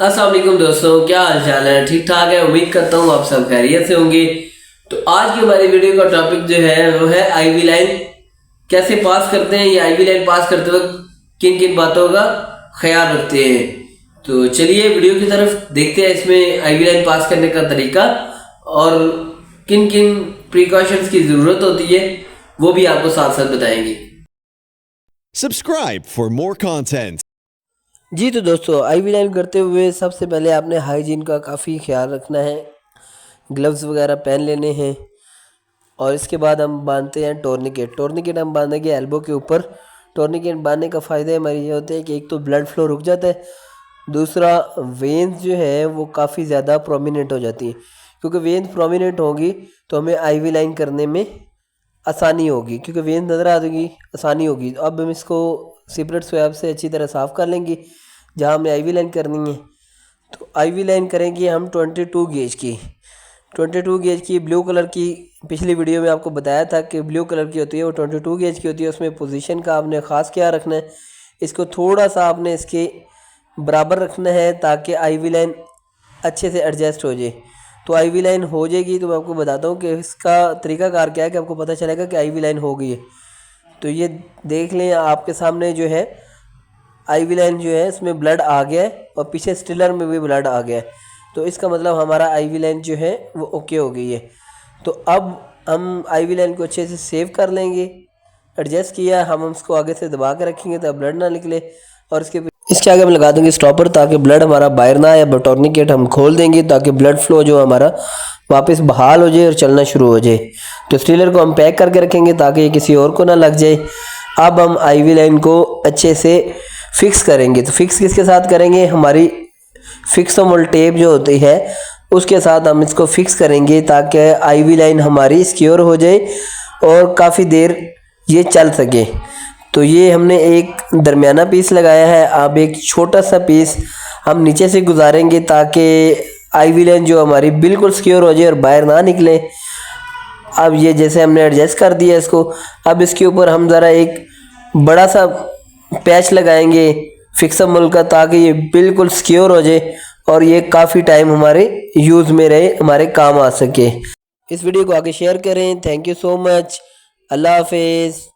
अस्सलाम वालेकुम दोस्तों, क्या हाल चाल है? ठीक ठाक है। उम्मीद करता हूँ आप सब खैरियत से होंगे। तो आज की हमारी वीडियो का टॉपिक जो है वो है आईवी लाइन कैसे पास करते हैं, या आईवी लाइन पास करते वक्त किन किन बातों का ख्याल रखते हैं। तो चलिए वीडियो की तरफ देखते हैं, इसमें आईवी लाइन पास करने का तरीका और किन किन प्रिकॉशंस की ज़रूरत होती है वो भी आपको साथ साथ बताएंगे। Subscribe for more content. जी तो दोस्तों, आईवी लाइन करते हुए सबसे पहले आपने हाइजीन का काफ़ी ख्याल रखना है। ग्लव्स वगैरह पहन लेने हैं और इसके बाद हम बांधते हैं टोर्निकेट हम बांधेंगे एल्बो के ऊपर। टोर्निकेट बांधने का फ़ायदा हमारी ये होता है कि एक तो ब्लड फ्लो रुक जाता है, दूसरा वेन्स जो है वो काफ़ी ज़्यादा प्रोमिनेंट हो जाती हैं। क्योंकि वेन्स प्रोमिनेंट होगी तो हमें आईवी लाइन करने में आसानी होगी, क्योंकि वेन्स नज़र आ जाएगी, आसानी होगी। तो अब हम इसको सिपरेट स्वैब से अच्छी तरह साफ़ कर लेंगे जहाँ हमने आईवी लाइन करनी है। तो आईवी लाइन करेंगे हम 22 गेज की, 22 गेज की ब्लू कलर की। पिछली वीडियो में आपको बताया था कि ब्लू कलर की होती है, वो 22 गेज की होती है। उसमें पोजीशन का आपने ख़ास ख्याल रखना है। इसको थोड़ा सा आपने इसके बराबर रखना है ताकि आईवी लाइन अच्छे से एडजस्ट हो जाए। तो आईवी लाइन हो जाएगी तो मैं आपको बताता हूँ कि इसका तरीकाकार क्या है कि आपको पता चलेगा कि आईवी लाइन हो गई है। तो ये देख लें, आपके सामने जो है आईवी लाइन जो है इसमें ब्लड आ गया है और पीछे स्टिलर में भी ब्लड आ गया है। तो इसका मतलब हमारा आईवी लाइन जो है वो ओके हो गई है। तो अब हम आईवी लाइन को अच्छे से सेव कर लेंगे। एडजस्ट किया, हम उसको आगे से दबा के रखेंगे ताकि ब्लड ना निकले। और इसके आगे हम लगा देंगे स्टॉपर ताकि ब्लड हमारा बाहर ना आए। टॉर्निकेट हम खोल देंगे ताकि ब्लड फ्लो जो हमारा वापस बहाल हो जाए और चलना शुरू हो जाए। तो स्टीलर को हम पैक करके रखेंगे ताकि ये किसी और को ना लग जाए। अब हम आईवी लाइन को अच्छे से फिक्स करेंगे। तो फिक्स किसके साथ करेंगे? हमारी फिक्सोमोल टेप जो होती है उसके साथ हम इसको फिक्स करेंगे ताकि आईवी लाइन हमारी सिक्योर हो जाए और काफ़ी देर ये चल सके। तो ये हमने एक दरमियाना पीस लगाया है। अब एक छोटा सा पीस हम नीचे से गुजारेंगे ताकि आईवी लाइन जो हमारी बिल्कुल सिक्योर हो जाए और बाहर ना निकले। अब ये जैसे हमने एडजस्ट कर दिया इसको, अब इसके ऊपर हम ज़रा एक बड़ा सा पैच लगाएंगे फिक्सोमोल का ताकि ये बिल्कुल सिक्योर हो जाए और ये काफ़ी टाइम हमारे यूज़ में रहे, हमारे काम आ सके। इस वीडियो को आगे शेयर करें। Thank you so much. अल्लाह हाफिज़।